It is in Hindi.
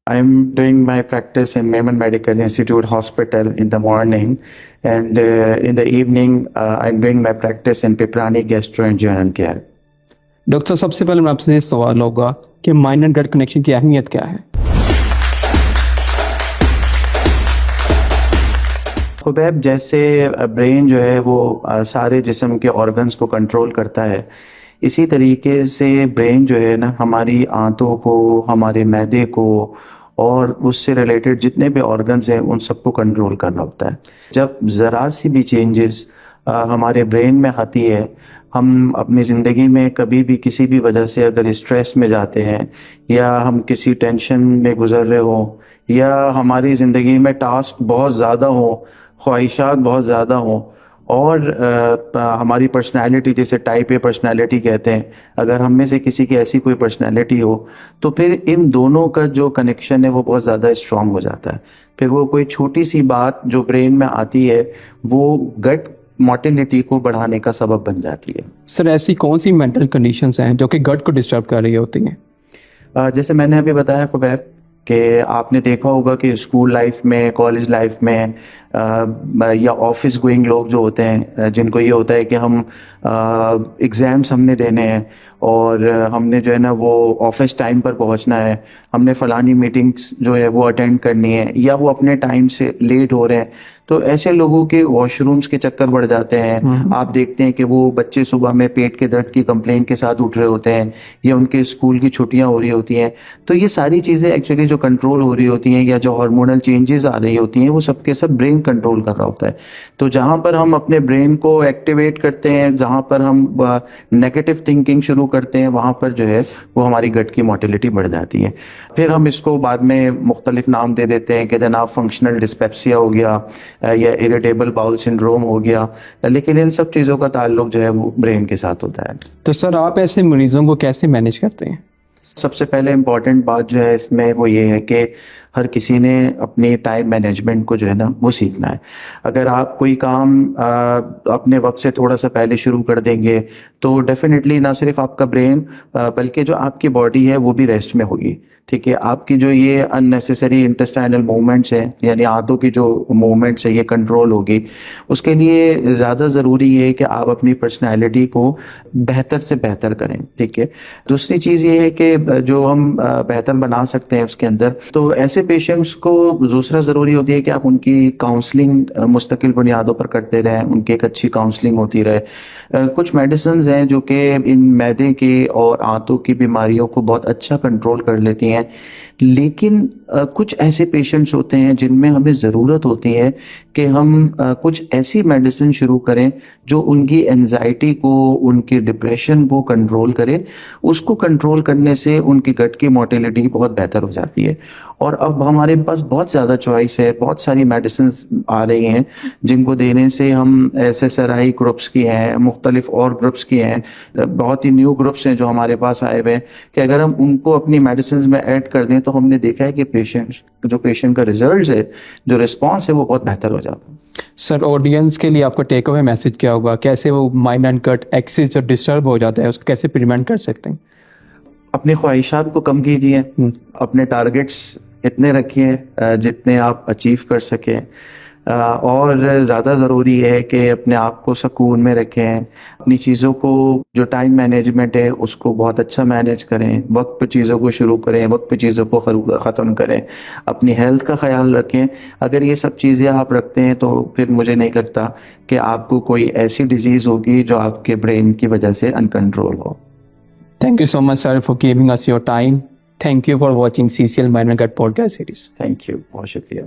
I'm doing my practice in Mehman Medical Institute Hospital in the morning, and in the evening I'm doing my practice in Piprani Gastro and General Care. Doctor सबसे पहले मैं आपसे ये सवाल होगा कि माइंड एंड गट कनेक्शन की अहमियत क्या है? खुबैब, जैसे ब्रेन जो है वो सारे जिस्म के ऑर्गन्स को कंट्रोल करता है, इसी तरीके से ब्रेन जो है ना हमारी आंतों को, हमारे मैदे को और उससे रिलेटेड जितने भी ऑर्गन्स हैं उन सबको कंट्रोल करना होता है। जब ज़रा सी भी चेंजेस हमारे ब्रेन में आती है, हम अपनी ज़िंदगी में कभी भी किसी भी वजह से अगर स्ट्रेस में जाते हैं या हम किसी टेंशन में गुजर रहे हो या हमारी ज़िंदगी में टास्क बहुत ज़्यादा हो, ख्वाहिशात बहुत ज़्यादा हो और हमारी पर्सनैलिटी, जैसे टाइप ए पर्सनैलिटी कहते हैं, अगर हम में से किसी की ऐसी कोई पर्सनैलिटी हो तो फिर इन दोनों का जो कनेक्शन है वो बहुत ज़्यादा स्ट्रॉन्ग हो जाता है। फिर वो कोई छोटी सी बात जो ब्रेन में आती है वो गट मोटिलिटी को बढ़ाने का सबब बन जाती है। सर, ऐसी कौन सी मेंटल कंडीशंस हैं जो कि गट को डिस्टर्ब कर रही होती हैं? जैसे मैंने अभी बताया खुबैब कि आपने देखा होगा कि स्कूल लाइफ में, कॉलेज लाइफ में या ऑफिस गोइंग लोग जो होते हैं, जिनको ये होता है कि हम एग्ज़ाम्स हमने देने हैं और हमने जो है ना वो ऑफिस टाइम पर पहुंचना है, हमने फ़लानी मीटिंग्स जो है वो अटेंड करनी है या वो अपने टाइम से लेट हो रहे हैं, तो ऐसे लोगों के वॉशरूम्स के चक्कर बढ़ जाते हैं। आप देखते हैं कि वो बच्चे सुबह में पेट के दर्द की कंप्लेन के साथ उठ रहे होते हैं या उनके स्कूल की छुट्टियां हो रही होती हैं। तो ये सारी चीज़ें एक्चुअली जो कंट्रोल हो रही होती हैं या जो हार्मोनल चेंजेस आ रही होती हैं वो सब के सब ब्रेन कंट्रोल कर रहा होता है। तो जहाँ पर हम अपने ब्रेन को एक्टिवेट करते हैं, जहाँ पर हम नेगेटिव थिंकिंग शुरू करते हैं, वहाँ पर जो है वो हमारी गट की मोटिलिटी बढ़ जाती है। फिर हम इसको बाद में मुख्तलिफ नाम दे देते हैं कि जनाब फंक्शनल डिस्पेप्सिया हो गया या इरिटेबल बाउल सिंड्रोम हो गया, लेकिन इन सब चीज़ों का ताल्लुक जो है वो ब्रेन के साथ होता है। तो सर, आप ऐसे मरीजों को कैसे मैनेज करते हैं? सबसे पहले इम्पॉर्टेंट बात जो है इसमें वो ये है कि हर किसी ने अपनी टाइम मैनेजमेंट को जो है ना वो सीखना है। अगर आप कोई काम अपने वक्त से थोड़ा सा पहले शुरू कर देंगे तो डेफिनेटली ना सिर्फ आपका ब्रेन बल्कि जो आपकी बॉडी है वो भी रेस्ट में होगी। ठीक है, आपकी जो ये अननेसेसरी इंटेस्टाइनल मूवमेंट्स हैं यानी आंतों की जो मूवमेंट्स है ये कंट्रोल होगी। उसके लिए ज़्यादा ज़रूरी है कि आप अपनी पर्सनैलिटी को बेहतर से बेहतर करें। ठीक है, दूसरी चीज़ ये है कि जो हम बेहतर बना सकते हैं उसके अंदर, तो ऐसे पेशेंट्स को दूसरा ज़रूरी होती है कि आप उनकी काउंसलिंग मुस्तकिल बुनियादों पर करते रहें, उनकी एक अच्छी काउंसलिंग होती रहे। कुछ मेडिसिन्स हैं जो कि इन मैदे के और आंतों की बीमारियों को बहुत अच्छा कंट्रोल कर लेती हैं, लेकिन कुछ ऐसे पेशेंट्स होते हैं जिनमें हमें ज़रूरत होती है कि हम कुछ ऐसी मेडिसिन शुरू करें जो उनकी एंजाइटी को, उनकी डिप्रेशन को कंट्रोल करे। उसको कंट्रोल करने से उनकी गट की मोटिलिटी बहुत बेहतर हो जाती है। और अब हमारे पास बहुत ज़्यादा चॉइस है, बहुत सारी मेडिसिन्स आ रही हैं जिनको देने से हम SSRI ग्रुप्स की हैं, मुख्तलिफ और ग्रुप्स की हैं, बहुत ही न्यू ग्रुप्स हैं जो हमारे पास आए हुए हैं कि अगर हम उनको अपनी मेडिसिन में ऐड कर दें तो हमने देखा है कि पेशेंट का रिजल्ट है, जो रिस्पॉन्स है वो बहुत बेहतर हो जाता है। सर, ऑडियंस के लिए आपका टेक अवे मैसेज क्या होगा? कैसे वो माइंड एंड गट एक्सिस जो डिस्टर्ब हो जाता है उसको कैसे प्रिवेंट कर सकते हैं? अपनी ख्वाहिशात को कम कीजिए, अपने टारगेट्स इतने रखिए जितने आप अचीव कर सकें, और ज़्यादा ज़रूरी है कि अपने आप को सुकून में रखें। अपनी चीज़ों को, जो टाइम मैनेजमेंट है उसको बहुत अच्छा मैनेज करें, वक्त पे चीज़ों को शुरू करें, वक्त पे चीज़ों को ख़त्म करें, अपनी हेल्थ का ख्याल रखें। अगर ये सब चीज़ें आप रखते हैं तो फिर मुझे नहीं लगता कि आपको कोई ऐसी डिजीज़ होगी जो आपके ब्रेन की वजह से अनकंट्रोल हो। Thank you so much, sir, for giving us your time. Thank you for watching CCL Mind and Gut podcast series. Thank you. बहुत शुक्रिया।